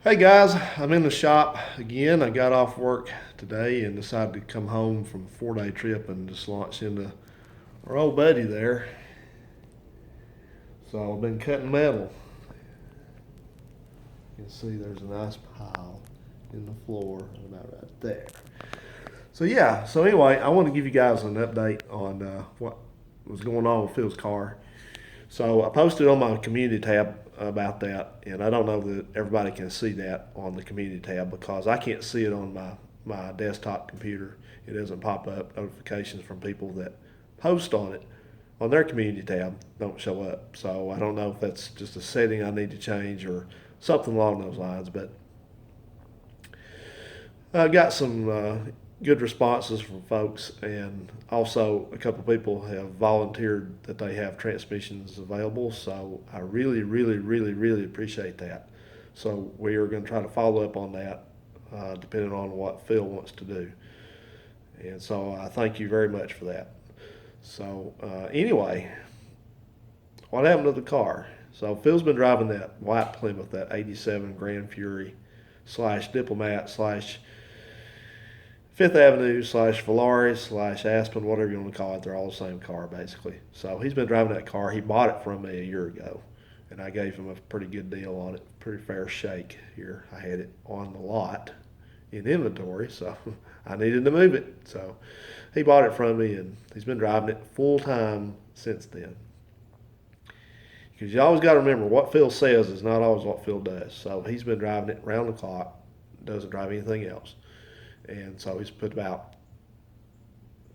Hey guys, I'm in the shop again. I got off work today and decided to come home from a 4 day trip and just launch into our old buddy there. So I've been cutting metal. You can see there's a nice pile in the floor about right there. So anyway, I want to give you guys an update on what was going on with Phil's car. So I posted on my community tab about that, and I don't know that everybody can see that on the community tab because I can't see it on my desktop computer. It doesn't pop up. Notifications from people that post on it on their community tab don't show up. So I don't know if that's just a setting I need to change or something along those lines. But I got some good responses from folks, and also a couple of people have volunteered that they have transmissions available. So I really, really, really, really appreciate that. So we are going to try to follow up on that, depending on what Phil wants to do. And so I thank you very much for that. So anyway, what happened to the car? So Phil's been driving that white Plymouth, that '87 Gran Fury slash Diplomat slash Fifth Avenue slash Valari slash Aspen, whatever you want to call it. They're all the same car, basically. So he's been driving that car. He bought it from me a year ago, and I gave him a pretty good deal on it. Pretty fair shake here. I had it on the lot in inventory, so I needed to move it. So he bought it from me, and he's been driving it full time since then. Because you always got to remember what Phil says is not always what Phil does. So he's been driving it round the clock, doesn't drive anything else. And so he's put about,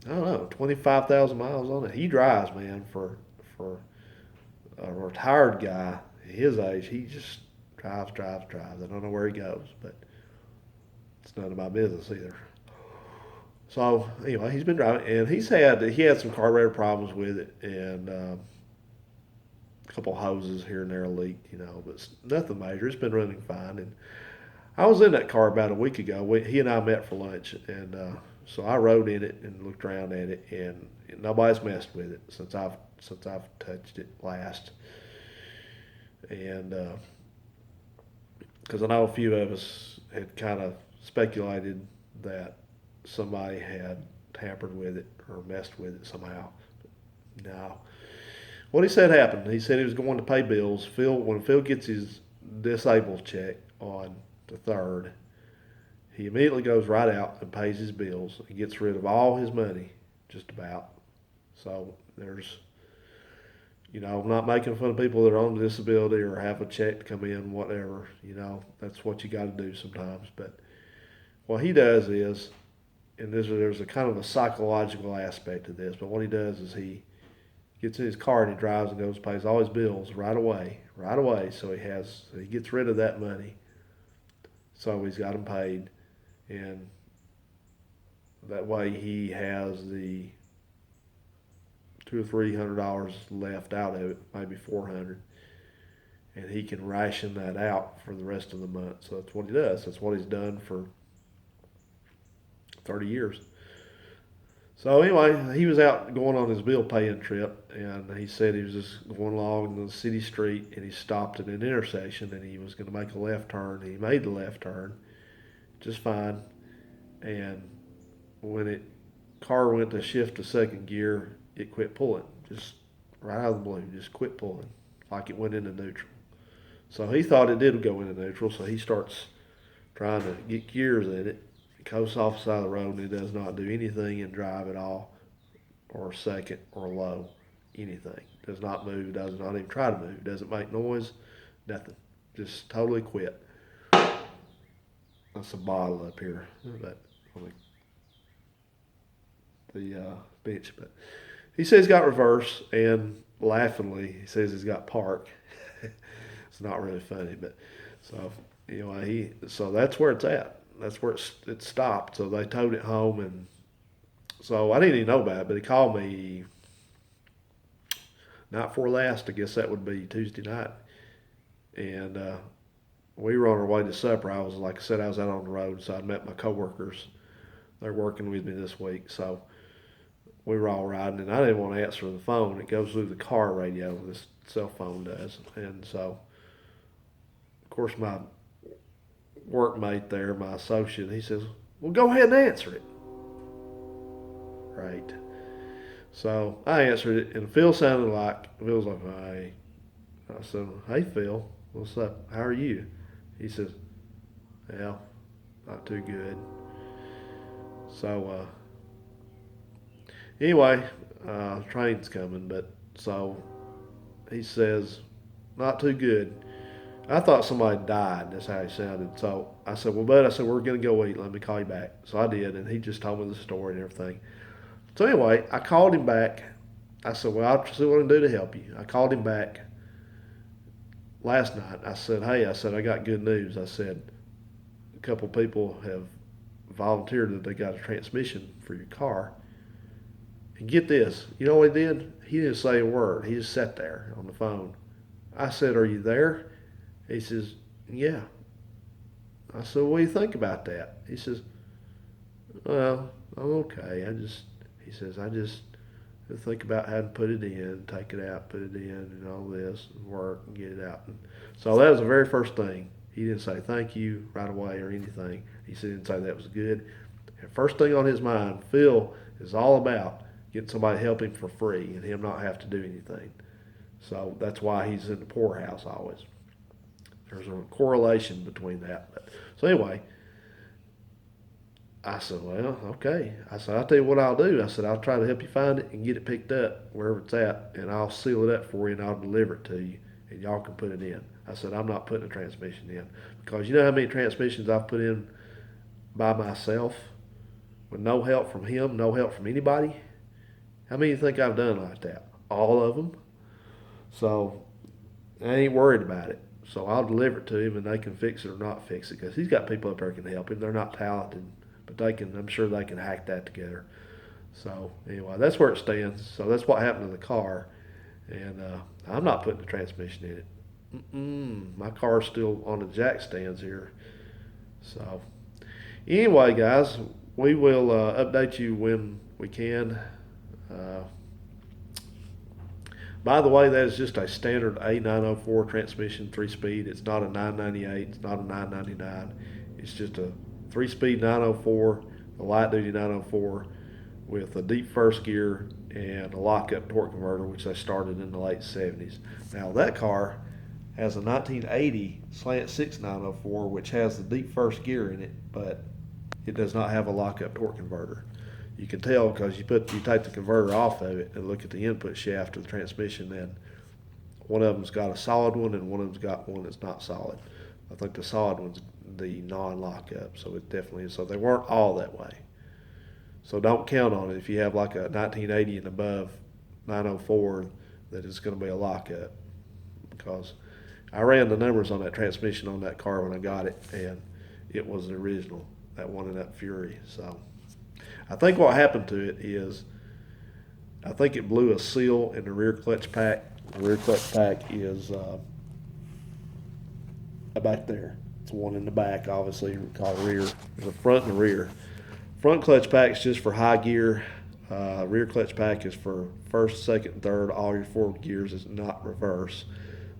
I don't know, 25,000 miles on it. He drives, man, for a retired guy his age. He just drives, drives, drives. I don't know where he goes, but it's none of my business either. So anyway, he's been driving, and he had some carburetor problems with it, and a couple hoses here and there leaked, but nothing major. It's been running fine, and I was in that car about a week ago. He and I met for lunch, and so I rode in it and looked around at it, and nobody's messed with it since I've touched it last. And because I know a few of us had kind of speculated that somebody had tampered with it or messed with it somehow. No. What he said happened. He said he was going to pay bills. When Phil gets his disabled check on the third, he immediately goes right out and pays his bills. He gets rid of all his money, just about. So I'm not making fun of people that are on disability or have a check to come in, whatever. That's what you got to do sometimes. But what he does is, and there's a kind of a psychological aspect to this, but what he does is he gets in his car and he drives and goes and pays all his bills right away, right away. So he gets rid of that money. So he's got them paid, and that way he has the $200 or $300 left out of it, maybe 400, and he can ration that out for the rest of the month. So that's what he does. That's what he's done for 30 years. So anyway, he was out going on his bill paying trip, and he said he was just going along the city street, and he stopped at an intersection, and he was going to make a left turn. He made the left turn, just fine, and when it car went to shift to second gear, it quit pulling, just right out of the blue, just quit pulling, like it went into neutral. So he thought it did go into neutral, so he starts trying to get gears in it. It coasts off the side of the road, and it does not do anything in drive at all, or second, or low, anything. Does not move, does not even try to move, doesn't make noise, nothing. Just totally quit. That's a bottle up here, but on the bench. But he says he's got reverse, and laughingly, he says he's got park. It's not really funny, but so so that's where it's at. That's where it stopped. So they towed it home, and so I didn't even know about it. But he called me night before last. I guess that would be Tuesday night, and we were on our way to supper. Like I said, I was out on the road, so I met my coworkers. They're working with me this week, so we were all riding, and I didn't want to answer the phone. It goes through the car radio. This cell phone does, and so of course my workmate there, my associate, he says, "Well, go ahead and answer it." Right. So I answered it, and Phil was like, "Hey." I said, "Hey, Phil, what's up? How are you?" He says, "Well, not too good." So anyway, train's coming, but so he says, "Not too good." I thought somebody died. That's how he sounded. So I said, "Well, bud," I said, "we're gonna go eat. Let me call you back." So I did, and he just told me the story and everything. So anyway, I called him back. I said, "Well, I'll see what I can do to help you." I called him back last night. I said, "Hey," I said, "I got good news." I said, "A couple people have volunteered that they got a transmission for your car." And get this, you know what he did? He didn't say a word. He just sat there on the phone. I said, "Are you there?" He says, "Yeah." I said, "What do you think about that?" He says, "Well, I'm okay. He says, I just think about how to put it in, take it out, put it in, and all this, and work and get it out." And so that was the very first thing. He didn't say thank you right away or anything. He didn't say that was good. And first thing on his mind, Phil is all about getting somebody to help him for free and him not have to do anything. So that's why he's in the poorhouse always. There's a correlation between that. So anyway, I said, "Well, okay." I said, "I'll tell you what I'll do." I said, "I'll try to help you find it and get it picked up wherever it's at, and I'll seal it up for you and I'll deliver it to you, and y'all can put it in." I said, "I'm not putting a transmission in because you know how many transmissions I've put in by myself with no help from him, no help from anybody? How many do you think I've done like that? All of them." So I ain't worried about it. So I'll deliver it to him and they can fix it or not fix it because he's got people up there that can help him. They're not talented, but they can. I'm sure they can hack that together. So anyway, that's where it stands. So that's what happened to the car, and I'm not putting the transmission in it. My car's still on the jack stands here. So anyway, guys, we will update you when we can. Uh, by the way, that is just a standard A904 transmission, 3-speed. It's not a 998. It's not a 999. It's just a 3-speed 904, a light duty 904 with a deep first gear and a lockup torque converter, which they started in the late 70s. Now that car has a 1980 slant 6 904, which has the deep first gear in it, but it does not have a lockup torque converter. You can tell because you take the converter off of it and look at the input shaft of the transmission. Then one of them's got a solid one and one of them's got one that's not solid. I think the solid one's the non-lockup, so it definitely is. So they weren't all that way. So don't count on it if you have like a 1980 and above 904 that it's going to be a lockup, because I ran the numbers on that transmission on that car when I got it, and it was the original, that one in that Fury. So I think what happened to it is I think it blew a seal in the rear clutch pack. The rear clutch pack is back there. It's one in the back, obviously, called rear. There's a front and a rear. Front clutch pack is just for high gear. Rear clutch pack is for first, second, third. All your forward gears is not reverse.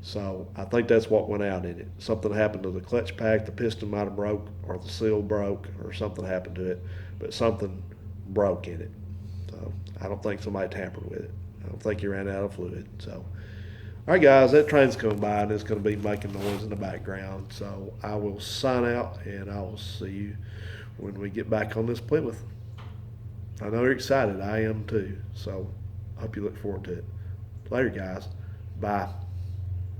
So I think that's what went out in it. Something happened to the clutch pack. The piston might have broke, or the seal broke, or something happened to it. But something broke in it. So I don't think somebody tampered with it. I don't think he ran out of fluid. So, all right, guys, that train's coming by and it's going to be making noise in the background. So I will sign out and I will see you when we get back on this Plymouth. I know you're excited. I am too. So I hope you look forward to it. Later, guys. Bye.